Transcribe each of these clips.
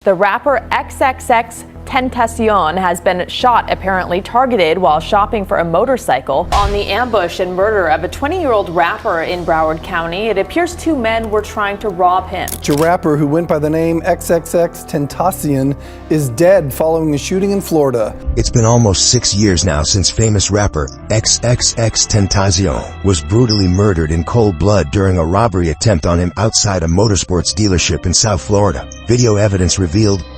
The rapper XXXTentacion has been shot, apparently targeted while shopping for a motorcycle. On the ambush and murder of a 20-year-old rapper in Broward County, it appears two men were trying to rob him. The rapper, who went by the name XXXTentacion, is dead following a shooting in Florida. It's been almost 6 years now since famous rapper XXXTentacion was brutally murdered in cold blood during a robbery attempt on him outside a motorsports dealership in South Florida. Video evidence revealed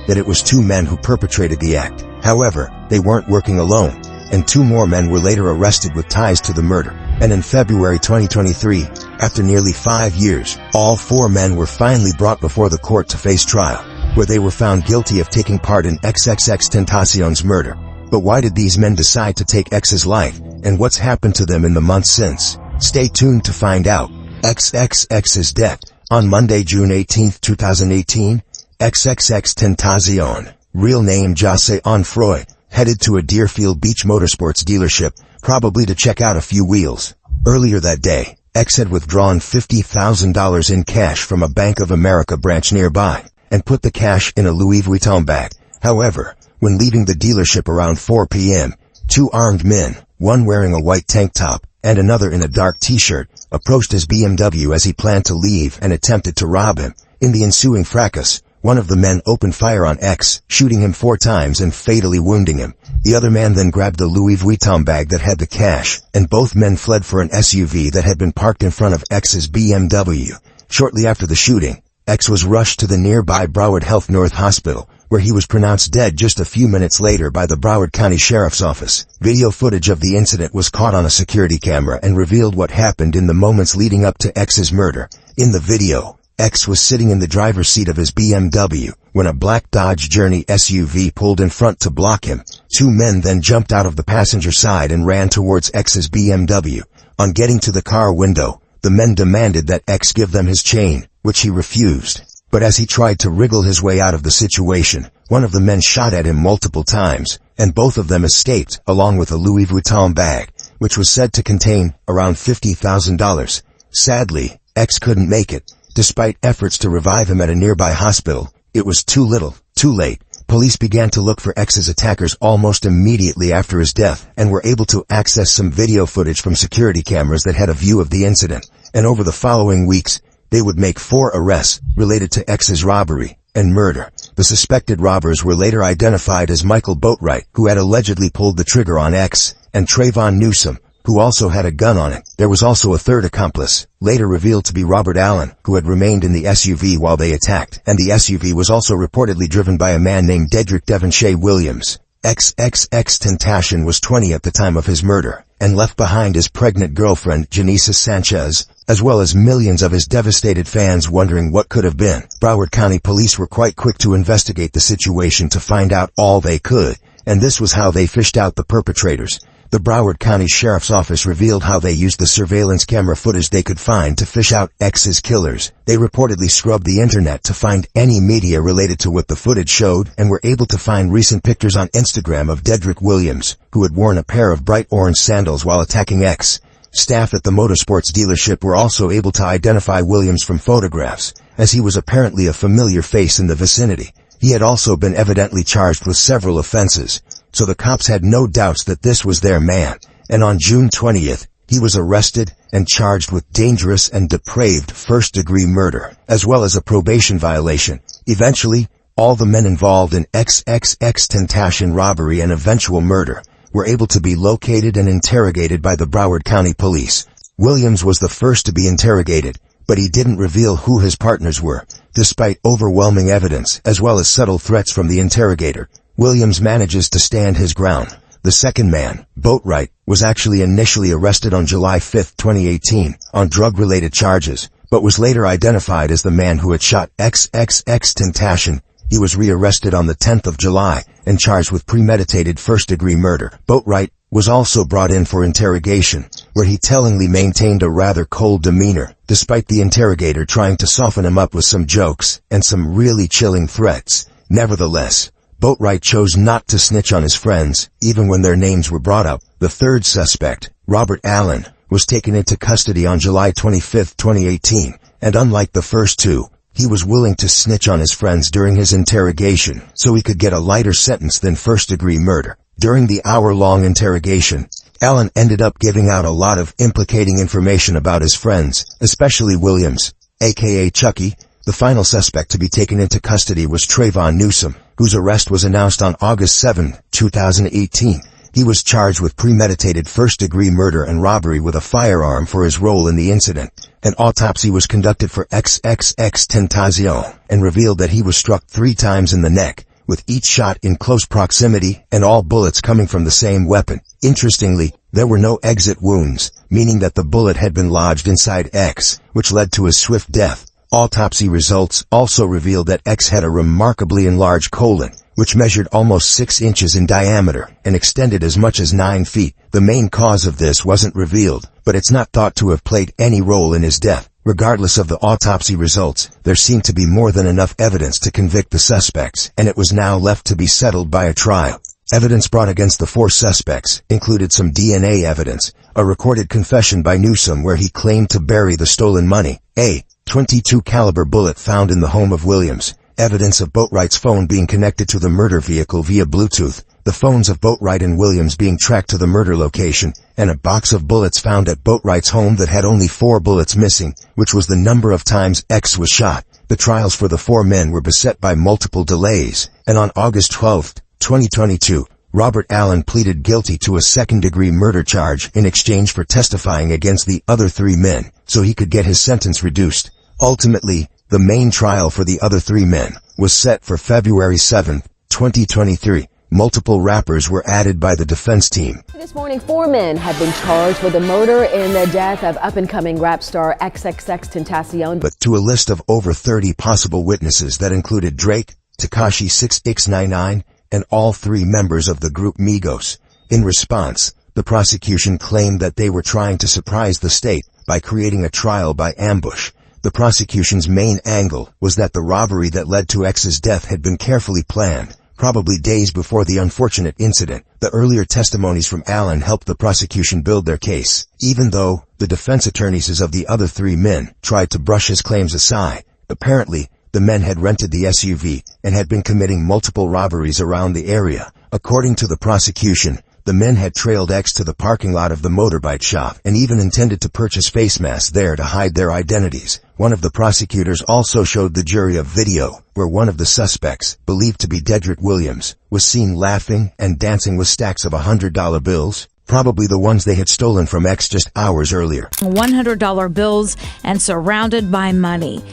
that it was two men who perpetrated the act. However, they weren't working alone, and two more men were later arrested with ties to the murder. And in February 2023, after nearly 5 years, all four men were finally brought before the court to face trial, where they were found guilty of taking part in XXXTentacion's murder. But why did these men decide to take X's life, and what's happened to them in the months since? Stay tuned to find out. XXX's death. On Monday, June 18, 2018, XXXTentacion, real name Jose Onfroy, headed to a Deerfield Beach motorsports dealership, probably to check out a few wheels. Earlier that day, X had withdrawn $50,000 in cash from a Bank of America branch nearby, and put the cash in a Louis Vuitton bag. However, when leaving the dealership around 4 p.m., two armed men, one wearing a white tank top and another in a dark t-shirt, approached his BMW as he planned to leave and attempted to rob him. In the ensuing fracas, one of the men opened fire on X, shooting him 4 times and fatally wounding him. The other man then grabbed the Louis Vuitton bag that had the cash, and both men fled for an SUV that had been parked in front of X's BMW. Shortly after the shooting, X was rushed to the nearby Broward Health North Hospital, where he was pronounced dead just a few minutes later by the Broward County Sheriff's Office. Video footage of the incident was caught on a security camera and revealed what happened in the moments leading up to X's murder. In the video, X was sitting in the driver's seat of his BMW when a black Dodge Journey SUV pulled in front to block him. Two men then jumped out of the passenger side and ran towards X's BMW. On getting to the car window, the men demanded that X give them his chain, which he refused. But as he tried to wriggle his way out of the situation, one of the men shot at him multiple times, and both of them escaped, along with a Louis Vuitton bag, which was said to contain around $50,000. Sadly, X couldn't make it. Despite efforts to revive him at a nearby hospital, it was too little, too late. Police began to look for X's attackers almost immediately after his death, and were able to access some video footage from security cameras that had a view of the incident. And over the following weeks, they would make 4 arrests related to X's robbery and murder. The suspected robbers were later identified as Michael Boatwright, who had allegedly pulled the trigger on X, and Trayvon Newsom, who also had a gun on it. There was also a third accomplice, later revealed to be Robert Allen, who had remained in the SUV while they attacked, and the SUV was also reportedly driven by a man named Dedrick Devonshea Williams. XXXTentacion was 20 at the time of his murder, and left behind his pregnant girlfriend, Janissa Sanchez, as well as millions of his devastated fans wondering what could have been. Broward County Police were quite quick to investigate the situation to find out all they could, and this was how they fished out the perpetrators. The Broward County Sheriff's Office revealed how they used the surveillance camera footage they could find to fish out X's killers. They reportedly scrubbed the internet to find any media related to what the footage showed, and were able to find recent pictures on Instagram of Dedrick Williams, who had worn a pair of bright orange sandals while attacking X. Staff at the motorsports dealership were also able to identify Williams from photographs, as he was apparently a familiar face in the vicinity. He had also been evidently charged with several offenses, so the cops had no doubts that this was their man, and on June 20th, he was arrested and charged with dangerous and depraved first-degree murder, as well as a probation violation. Eventually, all the men involved in XXXTentacion robbery and eventual murder were able to be located and interrogated by the Broward County Police. Williams was the first to be interrogated, but he didn't reveal who his partners were, despite overwhelming evidence as well as subtle threats from the interrogator. Williams manages to stand his ground. The second man, Boatwright, was actually initially arrested on July 5, 2018, on drug-related charges, but was later identified as the man who had shot XXXTentacion. He was rearrested on the 10th of July and charged with premeditated first-degree murder. Boatwright was also brought in for interrogation, where he tellingly maintained a rather cold demeanor, despite the interrogator trying to soften him up with some jokes and some really chilling threats. Nevertheless, Boatwright chose not to snitch on his friends, even when their names were brought up. The third suspect, Robert Allen, was taken into custody on July 25, 2018, and unlike the first two, He was willing to snitch on his friends during his interrogation so he could get a lighter sentence than first-degree murder. During the hour-long interrogation, Allen ended up giving out a lot of implicating information about his friends, especially Williams, aka Chucky. The final suspect to be taken into custody was Trayvon Newsom, whose arrest was announced on August 7, 2018. He was charged with premeditated first-degree murder and robbery with a firearm for his role in the incident. An autopsy was conducted for XXXTentacion and revealed that he was struck 3 times in the neck, with each shot in close proximity and all bullets coming from the same weapon. Interestingly, there were no exit wounds, meaning that the bullet had been lodged inside X, which led to his swift death. Autopsy results also revealed that X had a remarkably enlarged colon, which measured almost 6 inches in diameter and extended as much as 9 feet. The main cause of this wasn't revealed, but it's not thought to have played any role in his death. Regardless of the autopsy results, there seemed to be more than enough evidence to convict the suspects, and it was now left to be settled by a trial. Evidence brought against the 4 suspects included some DNA evidence, a recorded confession by Newsom where he claimed to bury the stolen money, a .22 caliber bullet found in the home of Williams, evidence of Boatwright's phone being connected to the murder vehicle via Bluetooth, the phones of Boatwright and Williams being tracked to the murder location, and a box of bullets found at Boatwright's home that had only 4 bullets missing, which was the number of times X was shot. The trials for the 4 men were beset by multiple delays, and on August 12, 2022, Robert Allen pleaded guilty to a second-degree murder charge in exchange for testifying against the other 3 men, so he could get his sentence reduced. Ultimately, the main trial for the other 3 men was set for February 7, 2023. Multiple rappers were added by the defense team. This morning, 4 men have been charged with the murder and the death of up-and-coming rap star XXXTentacion. But to a list of over 30 possible witnesses that included Drake, Tekashi 6ix9ine, and all 3 members of the group Migos. In response, the prosecution claimed that they were trying to surprise the state by creating a trial by ambush. The prosecution's main angle was that the robbery that led to X's death had been carefully planned, probably days before the unfortunate incident. The earlier testimonies from Allen helped the prosecution build their case, even though the defense attorneys of the other 3 men tried to brush his claims aside. Apparently, the men had rented the SUV and had been committing multiple robberies around the area. According to the prosecution, the men had trailed X to the parking lot of the motorbike shop and even intended to purchase face masks there to hide their identities. One of the prosecutors also showed the jury a video where one of the suspects, believed to be Dedrick Williams, was seen laughing and dancing with stacks of $100 bills, probably the ones they had stolen from X just hours earlier. $100 bills and surrounded by money.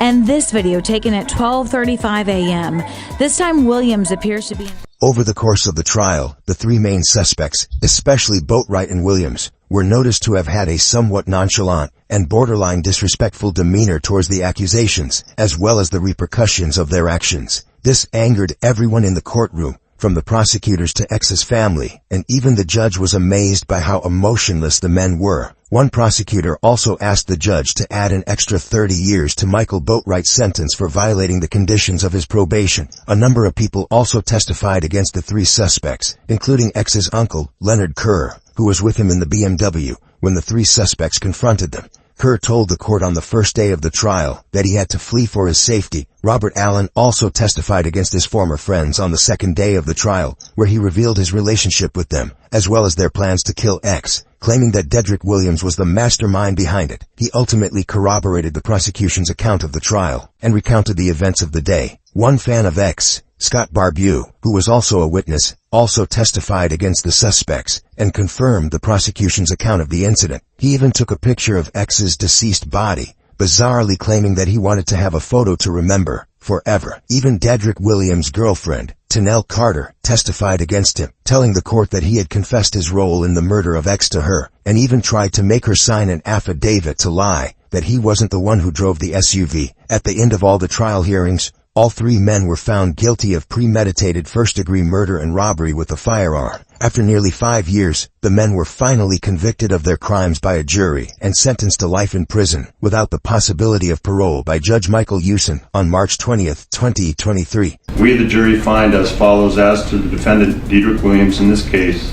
And this video taken at 12:35 a.m. This time Williams appears to be... Over the course of the trial, the 3 main suspects, especially Boatwright and Williams, were noticed to have had a somewhat nonchalant and borderline disrespectful demeanor towards the accusations, as well as the repercussions of their actions. This angered everyone in the courtroom, from the prosecutors to X's family, and even the judge was amazed by how emotionless the men were. One prosecutor also asked the judge to add an extra 30 years to Michael Boatwright's sentence for violating the conditions of his probation. A number of people also testified against the 3 suspects, including X's uncle, Leonard Kerr, who was with him in the BMW when the 3 suspects confronted them. Kerr told the court on the first day of the trial that he had to flee for his safety. Robert Allen also testified against his former friends on the second day of the trial, where he revealed his relationship with them, as well as their plans to kill X, claiming that Dedrick Williams was the mastermind behind it. He ultimately corroborated the prosecution's account of the trial and recounted the events of the day. One fan of X, Scott Barbeau, who was also a witness, also testified against the suspects and confirmed the prosecution's account of the incident. He even took a picture of X's deceased body, bizarrely claiming that he wanted to have a photo to remember forever. Even Dedrick Williams' girlfriend, Tanel Carter, testified against him, telling the court that he had confessed his role in the murder of X to her, and even tried to make her sign an affidavit to lie that he wasn't the one who drove the SUV. At the end of all the trial hearings, all 3 men were found guilty of premeditated first-degree murder and robbery with a firearm. After nearly 5 years, the men were finally convicted of their crimes by a jury and sentenced to life in prison without the possibility of parole by Judge Michael Usen on March 20, 2023. We, the jury, find as follows: as to the defendant, Dedrick Williams, in this case,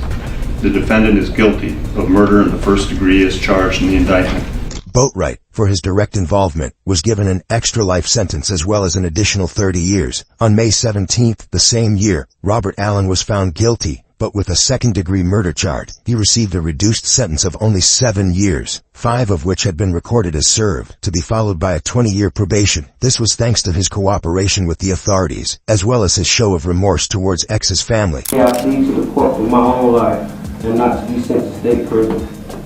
the defendant is guilty of murder in the first degree as charged in the indictment. Boatwright, for his direct involvement, was given an extra life sentence as well as an additional 30 years. On May 17 the same year, Robert Allen was found guilty, but with a second-degree murder charge. He received a reduced sentence of only 7 years, 5 of which had been recorded as served, to be followed by a 20-year probation. This was thanks to his cooperation with the authorities, as well as his show of remorse towards X's family. Yeah, I plead to the court for my own life and not to be sent to state prison,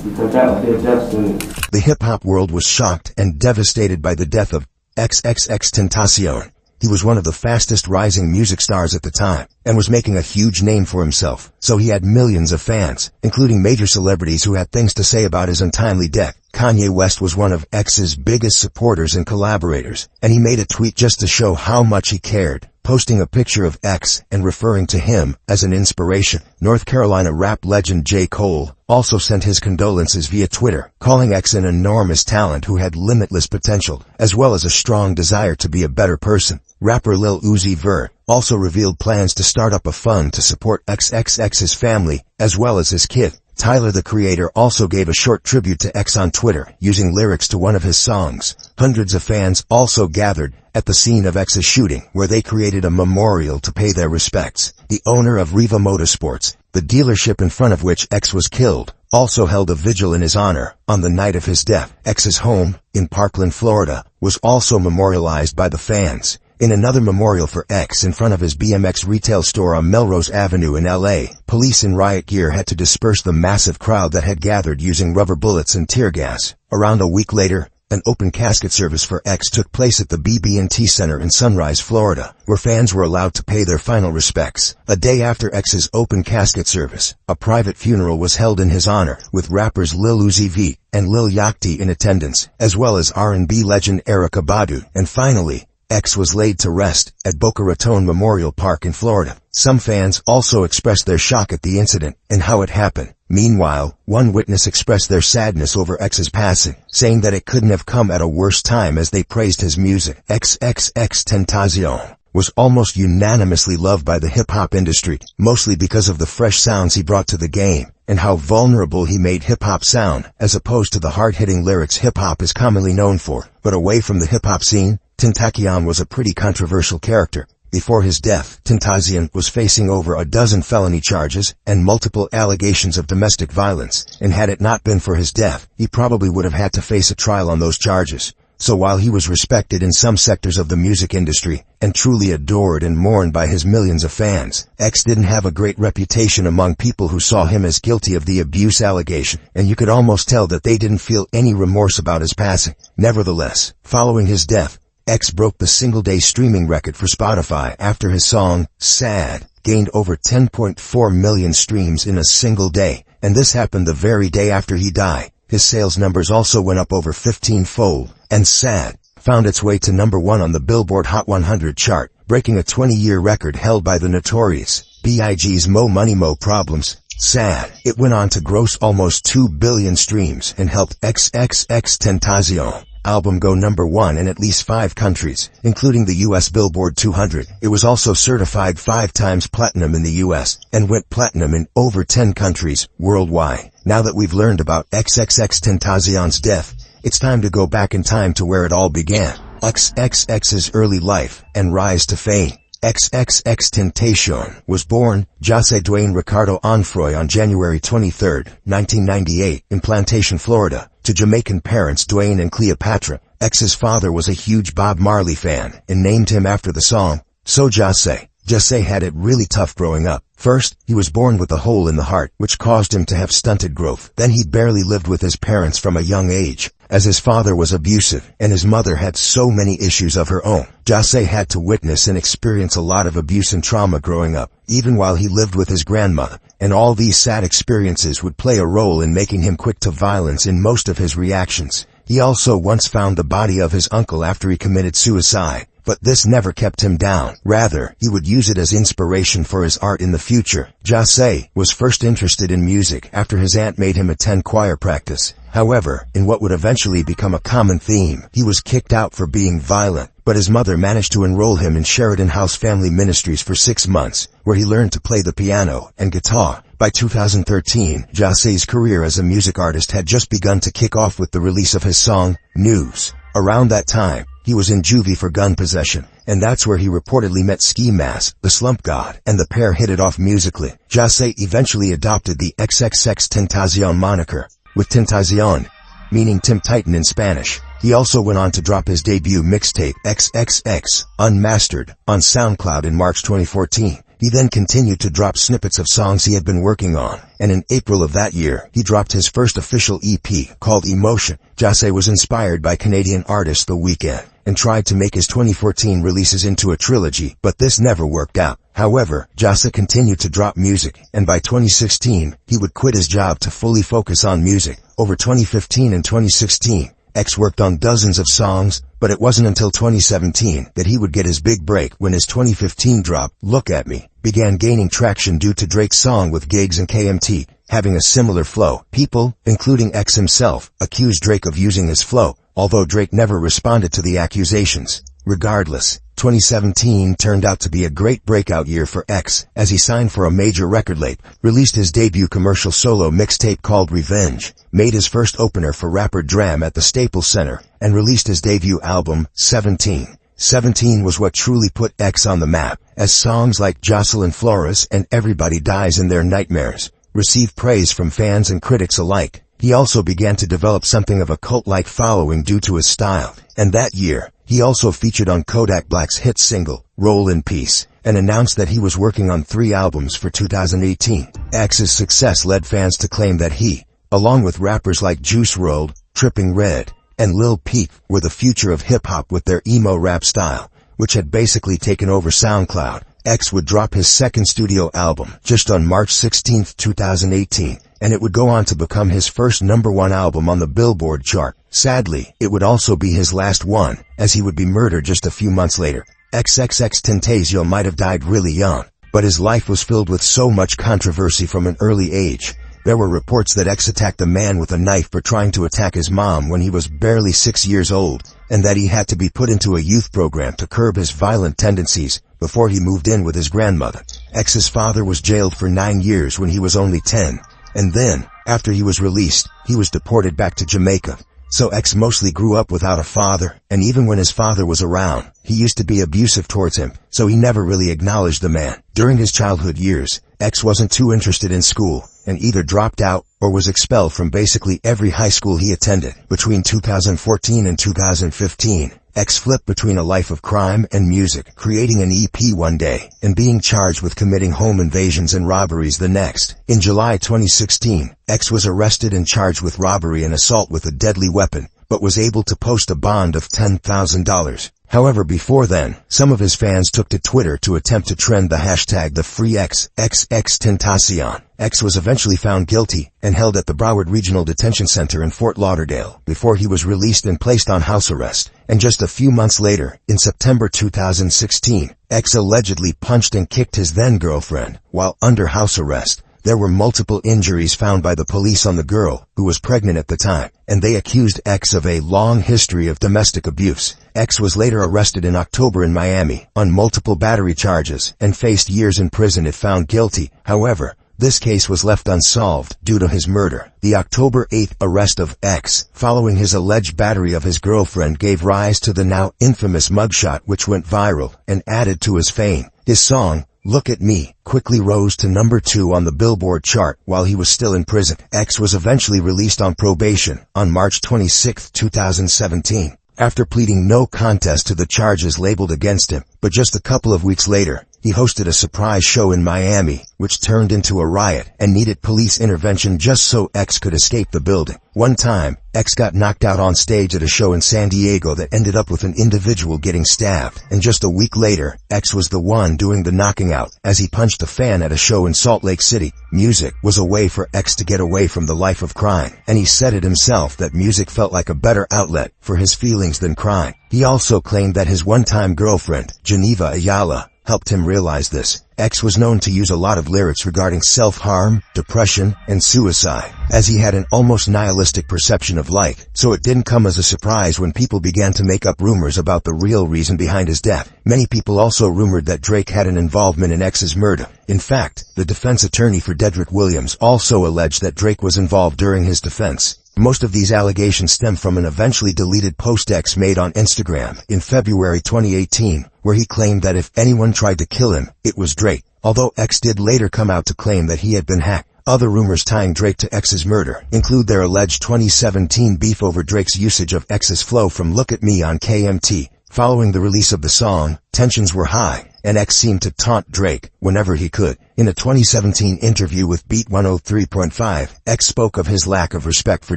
because that would be a death sentence. The hip-hop world was shocked and devastated by the death of XXXTentacion. He was one of the fastest rising music stars at the time, and was making a huge name for himself, so he had millions of fans, including major celebrities who had things to say about his untimely death. Kanye West was one of X's biggest supporters and collaborators, and he made a tweet just to show how much he cared, posting a picture of X and referring to him as an inspiration. North Carolina rap legend J. Cole also sent his condolences via Twitter, calling X an enormous talent who had limitless potential, as well as a strong desire to be a better person. Rapper Lil Uzi Vert also revealed plans to start up a fund to support XXX's family, as well as his kid. Tyler, the Creator, also gave a short tribute to X on Twitter, using lyrics to one of his songs. Hundreds of fans also gathered at the scene of X's shooting, where they created a memorial to pay their respects. The owner of Riva Motorsports, the dealership in front of which X was killed, also held a vigil in his honor on the night of his death. X's home, in Parkland, Florida, was also memorialized by the fans. In another memorial for X in front of his BMX retail store on Melrose Avenue in LA, police in riot gear had to disperse the massive crowd that had gathered using rubber bullets and tear gas. Around a week later, an open casket service for X took place at the BB&T Center in Sunrise, Florida, where fans were allowed to pay their final respects. A day after X's open casket service, a private funeral was held in his honor, with rappers Lil Uzi Vert and Lil Yachty in attendance, as well as R&B legend Erykah Badu. And finally, X was laid to rest at Boca Raton Memorial Park in Florida. Some fans also expressed their shock at the incident and how it happened. Meanwhile, one witness expressed their sadness over X's passing, saying that it couldn't have come at a worse time as they praised his music. XXXTentacion was almost unanimously loved by the hip-hop industry, mostly because of the fresh sounds he brought to the game, and how vulnerable he made hip-hop sound, as opposed to the hard-hitting lyrics hip-hop is commonly known for. But away from the hip-hop scene, Tentacion was a pretty controversial character. Before his death, Tentacion was facing over a dozen felony charges and multiple allegations of domestic violence, and had it not been for his death, he probably would have had to face a trial on those charges. So while he was respected in some sectors of the music industry, and truly adored and mourned by his millions of fans, X didn't have a great reputation among people who saw him as guilty of the abuse allegation, and you could almost tell that they didn't feel any remorse about his passing. Nevertheless, following his death, X broke the single-day streaming record for Spotify after his song, Sad, gained over 10.4 million streams in a single day, and this happened the very day after he died. His sales numbers also went up over 15-fold, and Sad found its way to number 1 on the Billboard Hot 100 chart, breaking a 20-year record held by the notorious B.I.G.'s Mo Money Mo Problems. Sad. It went on to gross almost 2 billion streams and helped XXXTentacion album go number 1 in at least 5 countries, including the US Billboard 200. It was also certified 5 times platinum in the US, and went platinum in over 10 countries worldwide. Now that we've learned about XXXTentacion's death, it's time to go back in time to where it all began. XXX's early life and rise to fame. XXXTentacion was born Jose Dwayne Ricardo Onfroy on January 23, 1998, in Plantation, Florida, to Jamaican parents Dwayne and Cleopatra. X's father was a huge Bob Marley fan and named him after the song. So Jose had it really tough growing up. First, he was born with a hole in the heart, which caused him to have stunted growth. Then he barely lived with his parents from a young age, as his father was abusive and his mother had so many issues of her own. Jose had to witness and experience a lot of abuse and trauma growing up, even while he lived with his grandmother, and all these sad experiences would play a role in making him quick to violence in most of his reactions. He also once found the body of his uncle after he committed suicide, But this never kept him down. Rather, he would use it as inspiration for his art in the future. Jase was first interested in music after his aunt made him attend choir practice. However, in what would eventually become a common theme, he was kicked out for being violent, but his mother managed to enroll him in Sheridan House Family Ministries for 6 months, where he learned to play the piano and guitar. By 2013, Jase's career as a music artist had just begun to kick off with the release of his song, News. Around that time, he was in juvie for gun possession, and that's where he reportedly met Ski Mask, the Slump God, and the pair hit it off musically. Jase eventually adopted the XXXTentacion moniker, with Tentacion meaning Tim Titan in Spanish. He also went on to drop his debut mixtape, XXX, Unmastered, on SoundCloud in March 2014. He then continued to drop snippets of songs he had been working on, and in April of that year, he dropped his first official EP, called Emotion. Jase was inspired by Canadian artist The Weeknd, and tried to make his 2014 releases into a trilogy, but this never worked out. However, Jase continued to drop music, and by 2016, he would quit his job to fully focus on music. Over 2015 and 2016, X worked on dozens of songs, but it wasn't until 2017 that he would get his big break when his 2015 drop, Look at Me, began gaining traction due to Drake's song with Giggs and KMT, having a similar flow. People, including X himself, accused Drake of using his flow, although Drake never responded to the accusations. Regardless, 2017 turned out to be a great breakout year for X, as he signed for a major record label, released his debut commercial solo mixtape called Revenge, made his first opener for rapper Dram at the Staples Center, and released his debut album, 17. 17 was what truly put X on the map, as songs like Jocelyn Flores and Everybody Dies in Their Nightmares received praise from fans and critics alike. He also began to develop something of a cult-like following due to his style, and that year, he also featured on Kodak Black's hit single, Roll in Peace, and announced that he was working on 3 albums for 2018. X's success led fans to claim that he, along with rappers like Juice WRLD, Tripping Red, and Lil Peep, were the future of hip-hop with their emo rap style, which had basically taken over SoundCloud. X would drop his second studio album just on March 16, 2018, and it would go on to become his first #1 album on the Billboard chart. Sadly, it would also be his last one, as he would be murdered just a few months later. XXXTentacion might have died really young, but his life was filled with so much controversy from an early age. There were reports that X attacked a man with a knife for trying to attack his mom when he was barely 6 years old, and that he had to be put into a youth program to curb his violent tendencies before he moved in with his grandmother. X's father was jailed for 9 years when he was only 10, and then, after he was released, he was deported back to Jamaica. So X mostly grew up without a father, and even when his father was around, he used to be abusive towards him, so he never really acknowledged the man. During his childhood years, X wasn't too interested in school, and either dropped out or was expelled from basically every high school he attended. Between 2014 and 2015, X flipped between a life of crime and music, creating an EP one day, and being charged with committing home invasions and robberies the next. In July 2016, X was arrested and charged with robbery and assault with a deadly weapon, but was able to post a bond of $10,000. However, before then, some of his fans took to Twitter to attempt to trend the hashtag #TheFreeXXXTentacion. X was eventually found guilty and held at the Broward Regional Detention Center in Fort Lauderdale before he was released and placed on house arrest. And just a few months later, in September 2016, X allegedly punched and kicked his then-girlfriend while under house arrest. There were multiple injuries found by the police on the girl, who was pregnant at the time, and they accused X of a long history of domestic abuse. X was later arrested in October in Miami on multiple battery charges and faced years in prison if found guilty. However, this case was left unsolved due to his murder. The October 8th arrest of X, following his alleged battery of his girlfriend, gave rise to the now infamous mugshot, which went viral and added to his fame. His song, Look at Me, quickly rose to #2 on the Billboard chart while he was still in prison. X was eventually released on probation on March 26, 2017, after pleading no contest to the charges labeled against him. But just a couple of weeks later, He hosted a surprise show in Miami, which turned into a riot and needed police intervention just so X could escape the building. One time, X got knocked out on stage at a show in San Diego that ended up with an individual getting stabbed, and just a week later, X was the one doing the knocking out as he punched a fan at a show in Salt Lake City. Music was a way for X to get away from the life of crime, and he said it himself that music felt like a better outlet for his feelings than crime. He also claimed that his one-time girlfriend, Geneva Ayala, helped him realize this. X was known to use a lot of lyrics regarding self-harm, depression, and suicide, as he had an almost nihilistic perception of life, so it didn't come as a surprise when people began to make up rumors about the real reason behind his death. Many people also rumored that Drake had an involvement in X's murder. In fact, the defense attorney for Dedrick Williams also alleged that Drake was involved during his defense. Most of these allegations stem from an eventually deleted post X made on Instagram in February 2018, where he claimed that if anyone tried to kill him, it was Drake. Although X did later come out to claim that he had been hacked. Other rumors tying Drake to X's murder include their alleged 2017 beef over Drake's usage of X's flow from Look at Me on KMT. Following the release of the song, tensions were high, and X seemed to taunt Drake whenever he could. In a 2017 interview with Beat 103.5, X spoke of his lack of respect for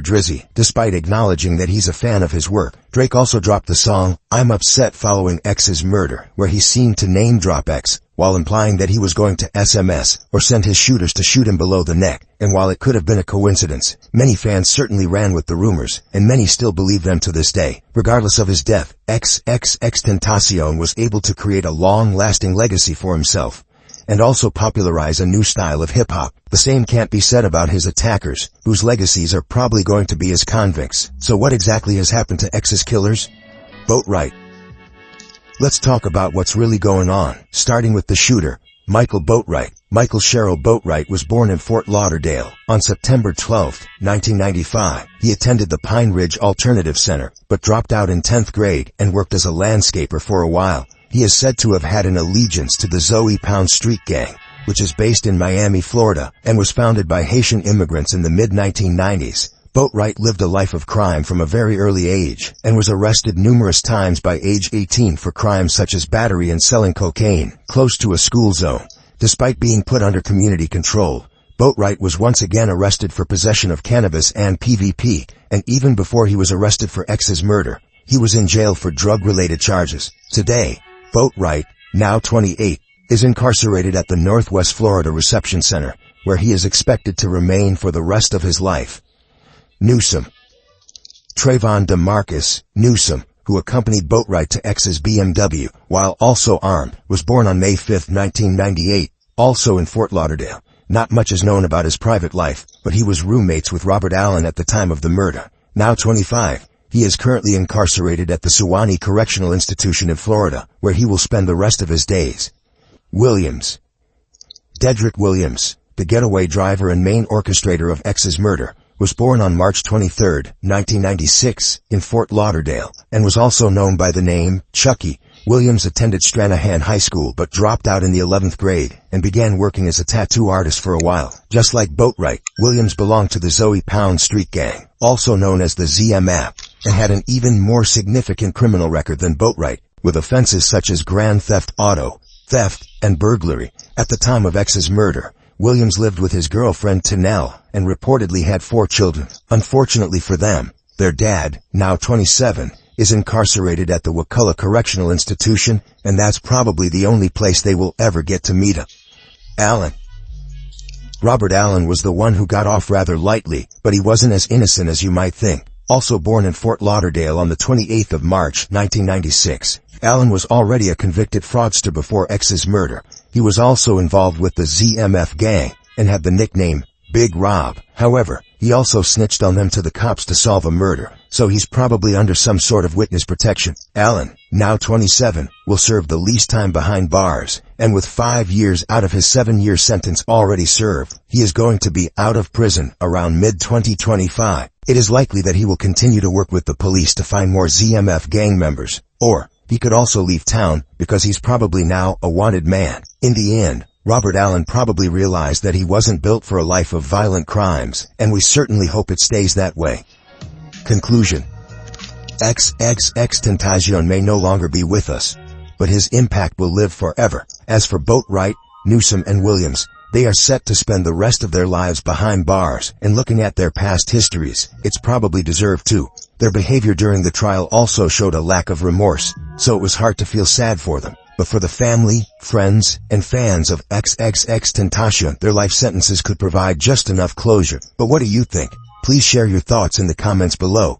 Drizzy, despite acknowledging that he's a fan of his work. Drake also dropped the song, I'm Upset following X's murder, where he seemed to name-drop X, while implying that he was going to SMS or send his shooters to shoot him below the neck. And while it could have been a coincidence, many fans certainly ran with the rumors, and many still believe them to this day. Regardless of his death, XXXTentacion was able to create a long-lasting legacy for himself, and also popularize a new style of hip-hop. The same can't be said about his attackers, whose legacies are probably going to be as convicts. So what exactly has happened to X's killers? Boatwright. Let's talk about what's really going on, starting with the shooter, Michael Boatwright. Michael Sherrill Boatwright was born in Fort Lauderdale on September 12, 1995. He attended the Pine Ridge Alternative Center, but dropped out in 10th grade and worked as a landscaper for a while. He is said to have had an allegiance to the Zoe Pound Street Gang, which is based in Miami, Florida, and was founded by Haitian immigrants in the mid-1990s. Boatwright lived a life of crime from a very early age, and was arrested numerous times by age 18 for crimes such as battery and selling cocaine, close to a school zone. Despite being put under community control, Boatwright was once again arrested for possession of cannabis and PVP, and even before he was arrested for X's murder, he was in jail for drug-related charges. Today, Boatwright, now 28, is incarcerated at the Northwest Florida Reception Center, where he is expected to remain for the rest of his life. Newsom. Trayvon DeMarcus Newsom, who accompanied Boatwright to X's BMW while also armed, was born on May 5, 1998, also in Fort Lauderdale. Not much is known about his private life, but he was roommates with Robert Allen at the time of the murder. Now 25, he is currently incarcerated at the Sewanee Correctional Institution in Florida, where he will spend the rest of his days. Williams. Dedrick Williams, the getaway driver and main orchestrator of X's murder, was born on March 23, 1996, in Fort Lauderdale, and was also known by the name Chucky. Williams attended Stranahan High School but dropped out in the 11th grade, and began working as a tattoo artist for a while. Just like Boatwright, Williams belonged to the Zoe Pound Street Gang, also known as the ZMAP, and had an even more significant criminal record than Boatwright, with offenses such as grand theft auto, theft, and burglary. At the time of X's murder, Williams lived with his girlfriend Tanel, and reportedly had 4 children. Unfortunately for them, their dad, now 27, is incarcerated at the Wakulla Correctional Institution, and that's probably the only place they will ever get to meet him. Allen. Robert Allen was the one who got off rather lightly, but he wasn't as innocent as you might think. Also born in Fort Lauderdale on the 28th of March, 1996, Allen was already a convicted fraudster before X's murder. He was also involved with the ZMF gang, and had the nickname Big Rob. However, he also snitched on them to the cops to solve a murder, so he's probably under some sort of witness protection. Allen, now 27, will serve the least time behind bars, and with 5 years out of his 7-year sentence already served, he is going to be out of prison around mid-2025. It is likely that he will continue to work with the police to find more ZMF gang members, or he could also leave town because he's probably now a wanted man. In the end, Robert Allen probably realized that he wasn't built for a life of violent crimes, and we certainly hope it stays that way. Conclusion. XXXTentacion may no longer be with us, but his impact will live forever. As for Boatwright, Newsom, and Williams, they are set to spend the rest of their lives behind bars, and looking at their past histories, it's probably deserved too. Their behavior during the trial also showed a lack of remorse, so it was hard to feel sad for them. But for the family, friends, and fans of XXXTentacion, their life sentences could provide just enough closure. But what do you think? Please share your thoughts in the comments below.